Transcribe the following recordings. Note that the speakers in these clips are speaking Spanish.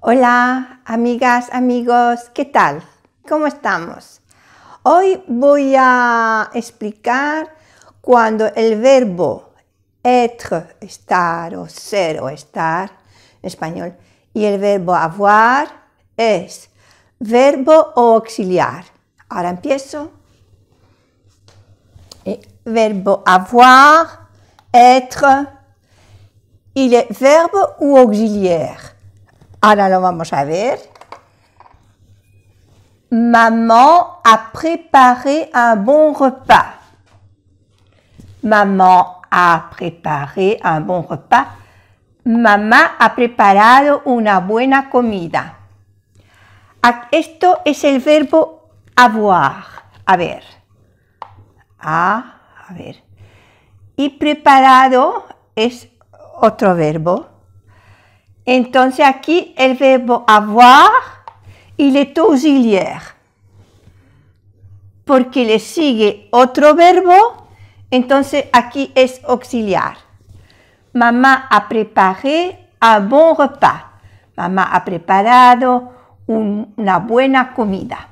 Hola, amigas, amigos, ¿qué tal? ¿Cómo estamos? Hoy voy a explicar cuando el verbo être, estar o ser o estar en español y el verbo avoir es verbo o auxiliar. Ahora empiezo. Verbo avoir, être, il est verbe ou auxiliaire. Ahora lo vamos a ver. Maman a préparé un bon repas. Maman ha preparado un buen repas. Mamá ha preparado una buena comida. Esto es el verbo avoir. A ver. A ver. Y preparado es otro verbo. Entonces aquí el verbo avoir, il est auxiliaire. Porque le sigue otro verbo, entonces aquí es auxiliar. Mamá ha preparé un bon repas. Mamá ha preparado una buena comida.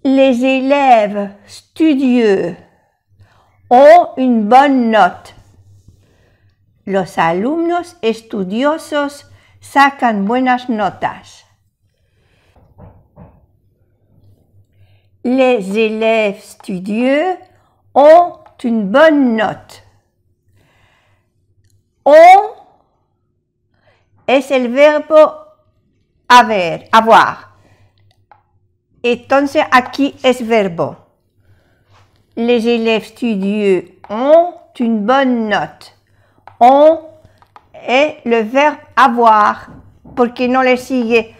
Les élèves studieux ont une bonne note. Los alumnos estudiosos sacan buenas notas. Les élèves studieux ont une bonne note. Ont es el verbo avoir. Entonces aquí es verbo. Les élèves studieux ont une bonne note. On es le verbo avoir, porque no le sigue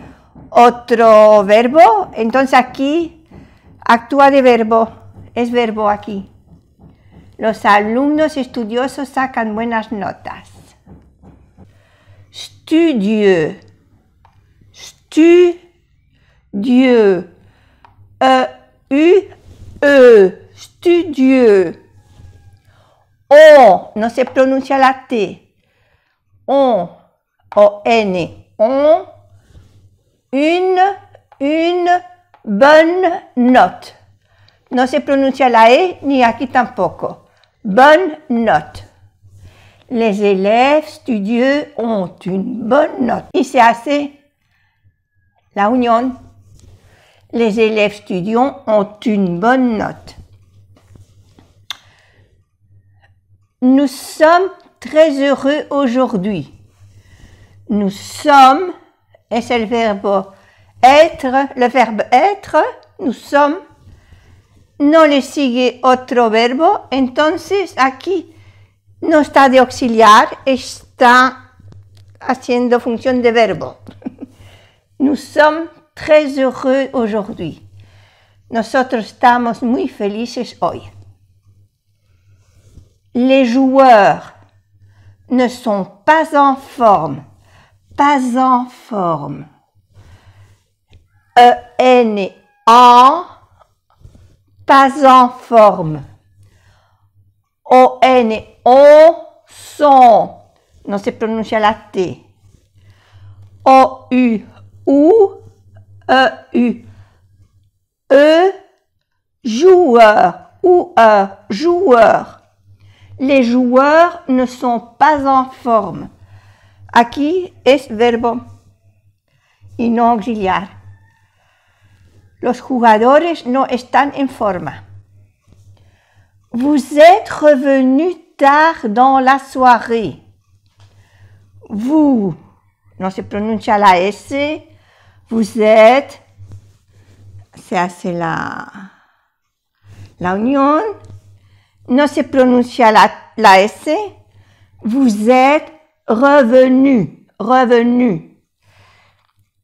otro verbo, entonces aquí actúa de verbo, es verbo aquí. Los alumnos estudiosos sacan buenas notas. Studieux, studieux, studieux. On, no se pronuncia la T. On, O-N, on, une bonne note. No se pronuncia la E ni aquí tampoco. Bonne note. Les élèves studieux ont une bonne note. Y se hace la unión. Les élèves studieux ont une bonne note. Nous sommes très heureux aujourd'hui. Nous sommes, es el verbo être, le verbe être, nous sommes, no le sigue otro verbo, entonces aquí no está de auxiliar, está haciendo función de verbo. Nous sommes très heureux aujourd'hui. Nosotros estamos muy felices hoy. Les joueurs ne sont pas en forme. Pas en forme. E-N en, pas en forme. O-N on, sont. No se pronuncia la T. O-U ou, E-U. Joueur ou joueur. Les joueurs ne sont pas en forme. Aquí es verbo y no auxiliar. Los jugadores no están en forma. Vous êtes revenu tard dans la soirée. Vous, no se pronuncia la S. Vous êtes, se hace la unión. No se pronuncia la S. Vous êtes revenu, revenu.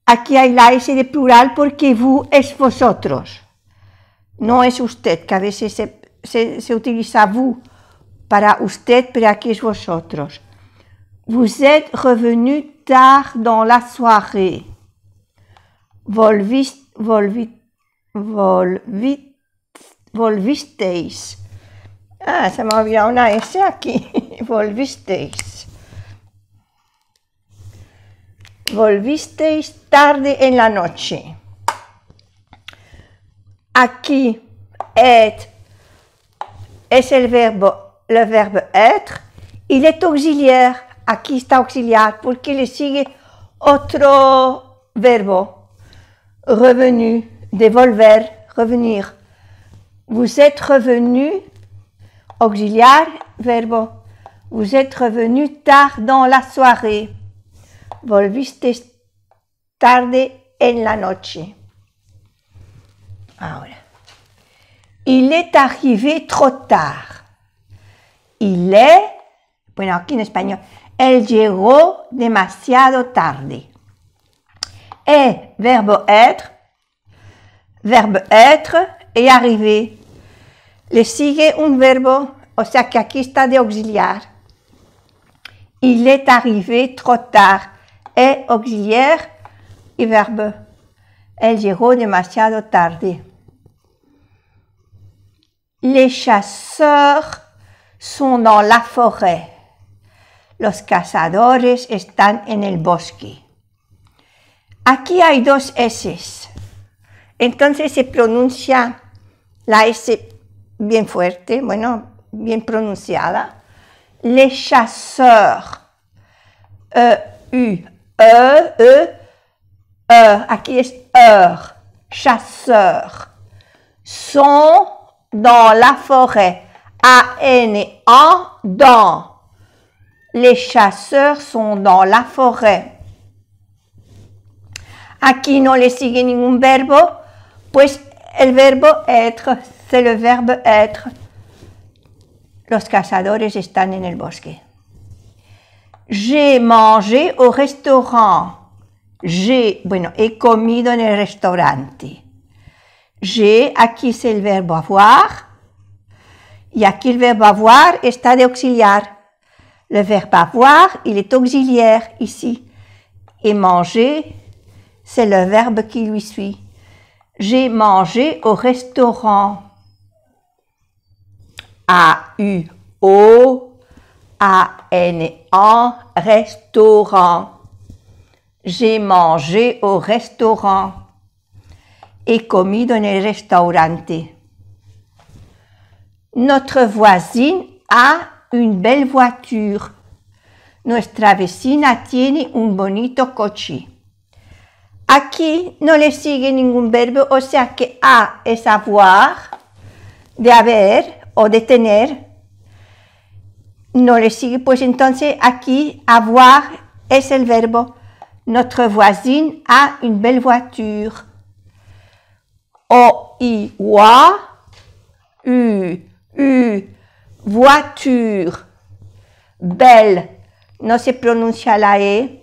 Aquí hay la S de plural porque vous es vosotros. No es usted, que a veces se utiliza vous para usted, pero aquí es vosotros. Vous êtes revenu tard dans la soirée. Volvisteis. Ah, se me ha olvidado una S aquí. Volvisteis. Volvisteis tarde en la noche. Aquí, être es le verbe être. Il est auxiliaire. Aquí está auxiliar porque le sigue otro verbo. Revenu, devolver, revenir. Vous êtes revenu, auxiliar, verbo. Vous êtes revenu tard dans la soirée. Volviste tarde en la noche. Ahora. Il est arrivé trop tard. Il est, bueno, aquí en español, él llegó demasiado tarde. Et, verbe être et arriver. Le sigue un verbo, o sea que aquí está de auxiliar. Il est arrivé trop tard. Et auxiliaire y verbe. Él llegó demasiado tarde. Les chasseurs sont dans la forêt. Los cazadores están en el bosque. Aquí hay dos S. Entonces se pronuncia la S bien fuerte, bueno, bien pronunciada. Les chasseurs. Aquí es chasseurs. Sont dans la forêt. A-N-A, dans. Les chasseurs sont dans la forêt. Aquí no le sigue ningún verbo, pues el verbo être, c'est le verbe être. Los cazadores están en el bosque. J'ai mangé au restaurant. He comido en el restaurante. Aquí es el verbo avoir. Y aquí el verbo avoir está de auxiliar. Le verbe avoir, il est auxiliaire ici. Et manger, c'est le verbe qui lui suit. J'ai mangé au restaurant. A-U-O-A-N-A, restaurant. J'ai mangé au restaurant. He comido en el restaurante. Notre voisine a une belle voiture. Nuestra vecina tiene un bonito coche. Aquí no le sigue ningún verbo, o sea que a es avoir, de haber o de tener. No le sigue, pues entonces aquí avoir es el verbo. Notre voisine a une belle voiture. O-I-W-A, U, voiture. Belle, no se pronuncia la E.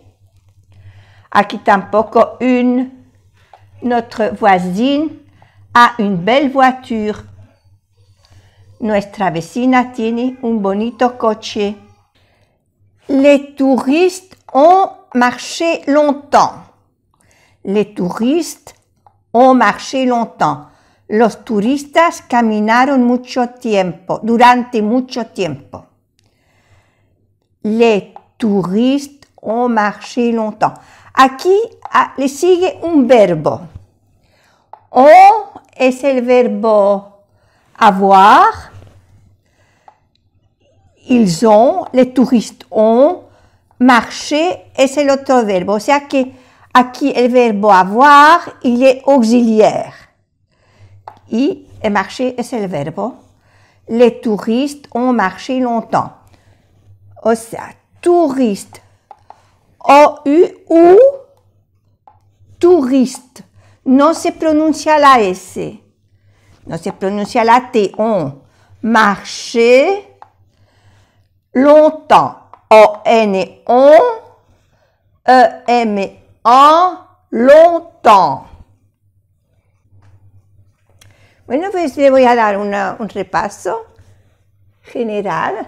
Aquí tampoco une. Notre voisine a une belle voiture. Nuestra vecina tiene un bonito coche. Les touristes ont marché longtemps. Les touristes ont marché longtemps. Los turistas caminaron mucho tiempo, durante mucho tiempo. Les touristes ont marché longtemps. Aquí le sigue un verbo. On es el verbo avoir. Ils ont, les touristes ont. Marché es el otro verbo. O sea que aquí el verbo avoir, il est auxiliaire. Y marcher es el verbo. Les touristes ont marché longtemps. O sea, touriste. O-U-U, touriste. No se pronuncia la S. No se pronuncia la T. On. Marcher longtemps. O-N-O, E-M-A, longtemps. Bueno, pues le voy a dar un repaso general.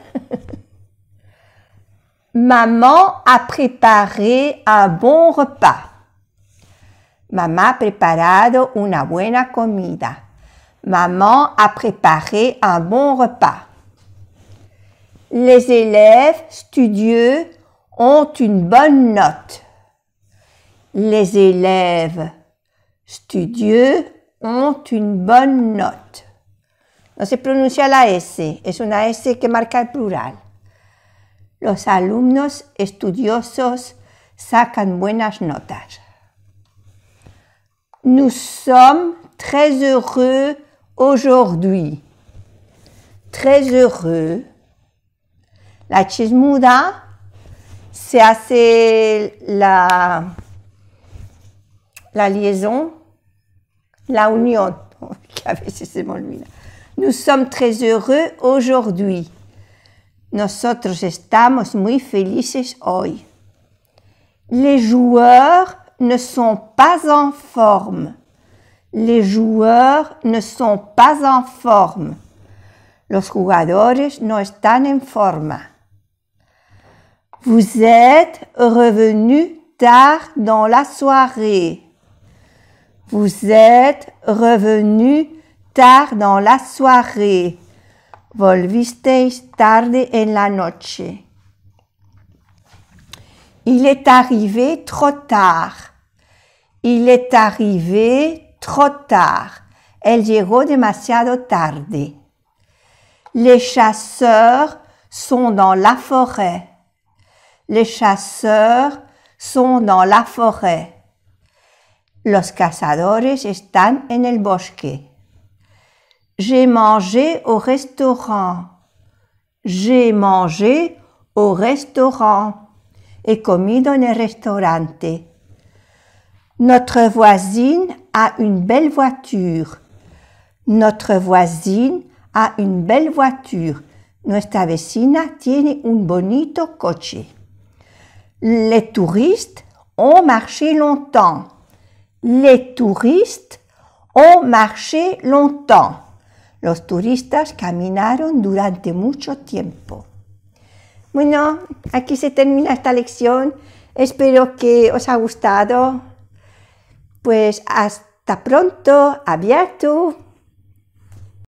Maman a preparé un bon repas. Mamá ha preparado una buena comida. Maman a préparé un bon repas. Les élèves studieux ont une bonne note. Les élèves studieux ont une bonne note. No se pronuncia la S, es una S que marca el plural. Los alumnos estudiosos sacan buenas notas. Nous sommes très heureux aujourd'hui. Très heureux. La H es muda, se hace la liaison, la unión, que a veces se me olvida. Nous sommes très heureux aujourd'hui. Nosotros estamos muy felices hoy. Les joueurs ne sont pas en forme. Les joueurs ne sont pas en forme. Los jugadores no están en forma. Vous êtes revenu tard dans la soirée. Vous êtes revenu tard dans la soirée. Volvisteis tarde en la noche. Il est arrivé trop tard. Il est arrivé trop tard. Él llegó demasiado tarde. Les chasseurs sont dans la forêt. Les chasseurs sont dans la forêt. Los cazadores están en el bosque. J'ai mangé au restaurant. J'ai mangé au restaurant. He comido en el restaurante. Notre voisine a une belle voiture. Notre voisine a une belle voiture. Nuestra vecina tiene un bonito coche. Les touristes ont marché longtemps. Les touristes ont marché longtemps. Los turistas caminaron durante mucho tiempo. Bueno, aquí se termina esta lección. Espero que os haya gustado. Pues hasta pronto. A bientôt.